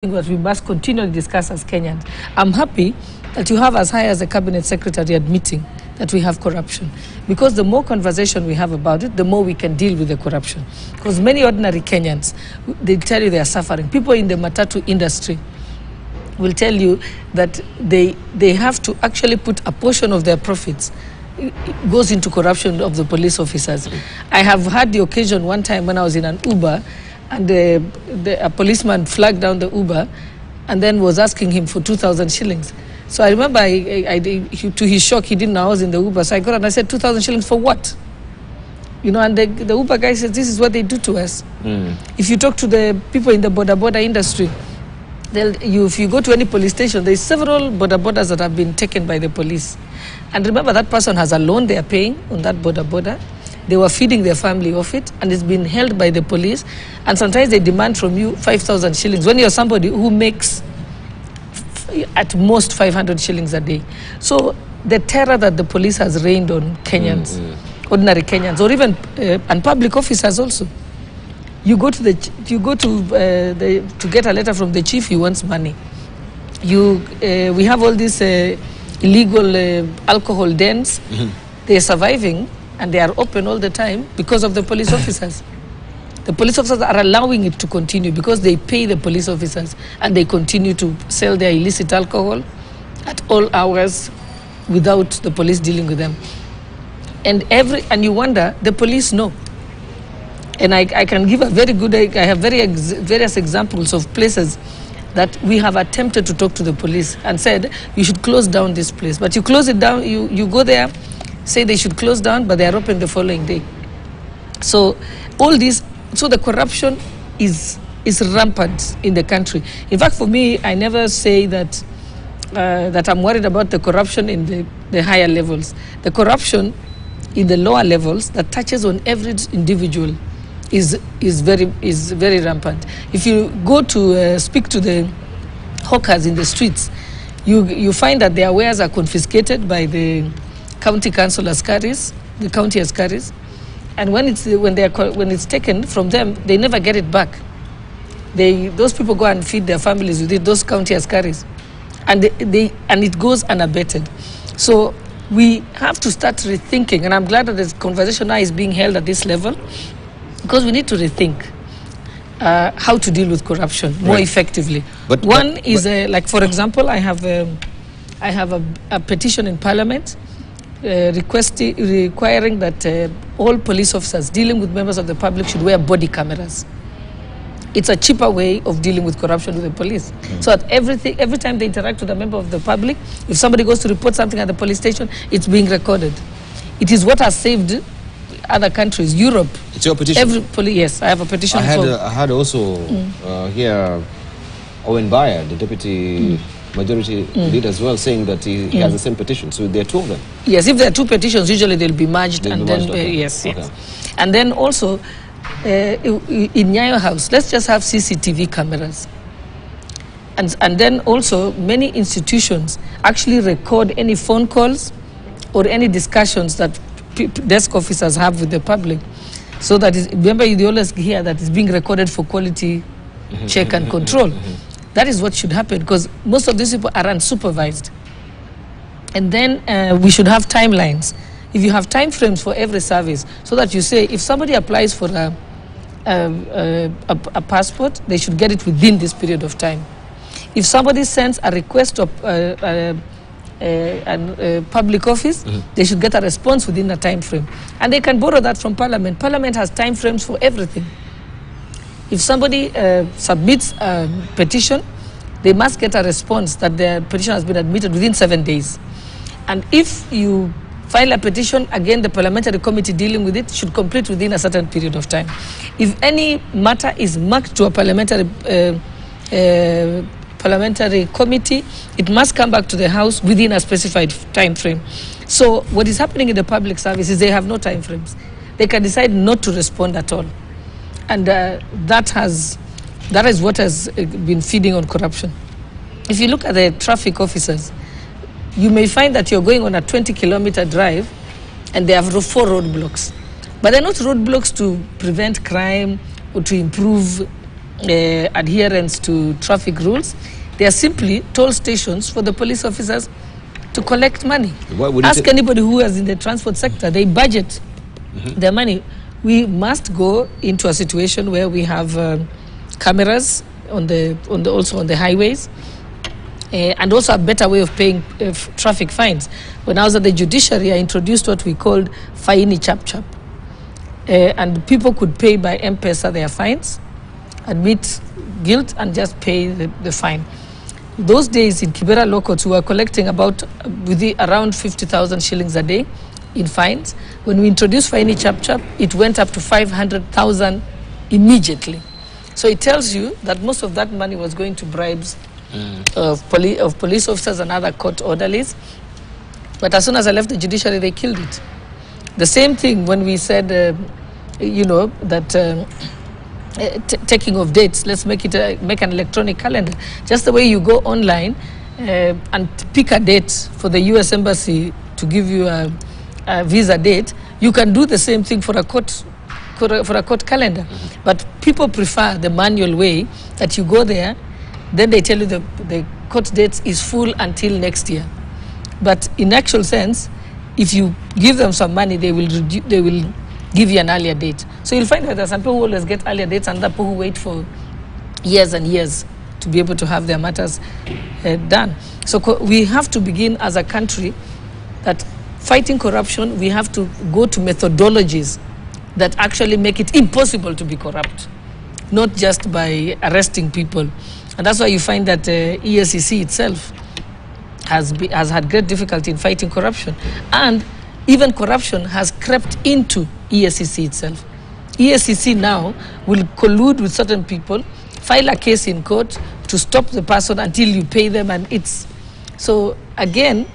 that we must continually discuss as Kenyans. I'm happy that you have as high as the cabinet secretary admitting that we have corruption, because the more conversation we have about it, the more we can deal with the corruption. Because many ordinary Kenyans, they tell you they are suffering. People in the matatu industry will tell you that they have to actually put a portion of their profits goes into corruption of the police officers. I have had the occasion one time when I was in an Uber, and a policeman flagged down the Uber and then was asking him for 2,000 shillings. So I remember, to his shock, he didn't know I was in the Uber. So I got and I said, 2,000 shillings for what? You know, and the Uber guy says, this is what they do to us. If you talk to the people in the border industry, if you go to any police station, there's several borders that have been taken by the police. And remember, that person has a loan they are paying on that border. They were feeding their family off it, and it's been held by the police. And sometimes they demand from you 5,000 shillings when you're somebody who makes at most 500 shillings a day. So the terror that the police has reigned on Kenyans, ordinary Kenyans, or even and public officers also. You go to to get a letter from the chief, he wants money. We have all these illegal alcohol dens. They're surviving, and they are open all the time because of the police officers. The police officers are allowing it to continue because they pay the police officers, and they continue to sell their illicit alcohol at all hours without the police dealing with them. And you wonder, the police know. And I can give a very good, I have various examples of places that we have attempted to talk to the police and said, you should close down this place. But you close it down, you go there, say they should close down, but they are open the following day. So all this, so the corruption is rampant in the country. In fact, for me, I never say that I'm worried about the corruption in the higher levels. The corruption in the lower levels that touches on every individual is very rampant. If you go to speak to the hawkers in the streets, you find that their wares are confiscated by the county council askaris, the county askaris, and when it's taken from them, they never get it back. Those people go and feed their families with it, those county askaris, and it goes unabated. So we have to start rethinking, and I'm glad that this conversation now is being held at this level, because we need to rethink how to deal with corruption more effectively. One is, like for example, I have a petition in Parliament requiring that all police officers dealing with members of the public should wear body cameras. It's a cheaper way of dealing with corruption with the police. So that every time they interact with a member of the public, if somebody goes to report something at the police station, it's being recorded. It is what has saved other countries, Europe. It's your petition? Yes, I have a petition. I had also here Owen Bayer, the deputy majority leader as well, saying that he has the same petition. So there are two of them. Yes, if there are two petitions, usually they'll be merged. Yes. And then also, in Nyayo House, let's just have CCTV cameras. And then also, many institutions actually record any phone calls or any discussions that desk officers have with the public, so that remember, you always hear that it's being recorded for quality check and control. That is what should happen, because most of these people are unsupervised. And then we should have timelines. If you have time frames for every service, so that you say, if somebody applies for a passport, they should get it within this period of time. If somebody sends a request of public office, they should get a response within a time frame. And they can borrow that from Parliament. Parliament has time frames for everything. If somebody submits a petition, they must get a response that their petition has been admitted within 7 days. And if you file a petition, again, the parliamentary committee dealing with it should complete within a certain period of time. If any matter is marked to a parliamentary committee, it must come back to the House within a specified time frame. So what is happening in the public service is they have no time frames. They can decide not to respond at all. And that is what has been feeding on corruption. If you look at the traffic officers, you may find that you're going on a 20-kilometer drive and they have 4 roadblocks. But they're not roadblocks to prevent crime or to improve adherence to traffic rules. They are simply toll stations for the police officers to collect money. Ask anybody who is in the transport sector, they budget their money. We must go into a situation where we have cameras also on the highways, and also a better way of paying traffic fines. When I was at the judiciary, I introduced what we called faini chap-chap. And people could pay by M-Pesa their fines, admit guilt, and just pay the fine. Those days in Kibera Lokots, we were collecting around 50,000 shillings a day in fines. When we introduced faini chap-chap, it went up to 500,000 immediately. So it tells you that most of that money was going to bribes of police officers and other court orderlies. But as soon as I left the judiciary, they killed it. The same thing when we said, that taking of dates, let's make an electronic calendar. Just the way you go online and pick a date for the US Embassy to give you a visa date, you can do the same thing for a court calendar. But people prefer the manual way, that you go there, then they tell you the court date is full until next year. But in actual sense, if you give them some money, they will give you an earlier date. So you'll find that there are some people who always get earlier dates and other people who wait for years and years to be able to have their matters done. So we have to begin as a country that fighting corruption, we have to go to methodologies that actually make it impossible to be corrupt, not just by arresting people. And that's why you find that EACC itself has had great difficulty in fighting corruption. And even corruption has crept into EACC itself. EACC now will collude with certain people, file a case in court to stop the person until you pay them, and so again,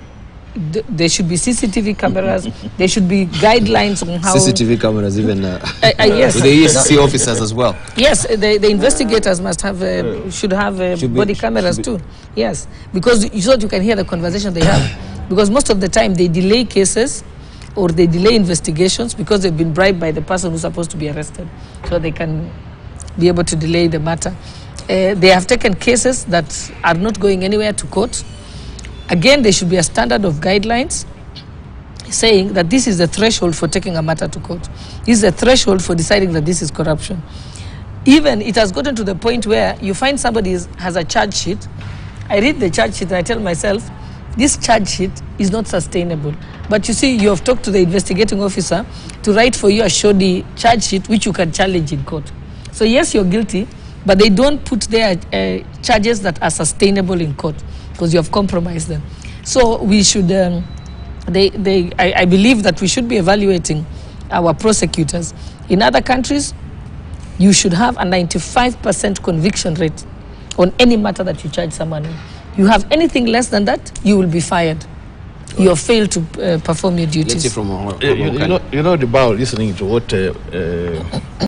there should be CCTV cameras, there should be guidelines on how... CCTV cameras even yes. With the EACC officers as well. Yes, the investigators must have, should have body cameras too. Yes, because so that you can hear the conversation they have. Because most of the time they delay cases or they delay investigations because they've been bribed by the person who's supposed to be arrested. So they can be able to delay the matter. They have taken cases that are not going anywhere to court. Again, there should be a standard of guidelines saying that this is the threshold for taking a matter to court. This is the threshold for deciding that this is corruption. Even it has gotten to the point where you find somebody has a charge sheet. I read the charge sheet and I tell myself, this charge sheet is not sustainable. But you see, you have talked to the investigating officer to write for you a shoddy charge sheet which you can challenge in court. So yes, you're guilty, but they don't put their charges that are sustainable in court, because you have compromised them. So we should, I believe that we should be evaluating our prosecutors. In other countries, you should have a 95% conviction rate on any matter that you charge someone in. You have anything less than that, you will be fired. You have failed to perform your duties. Let's say from you know, about listening to what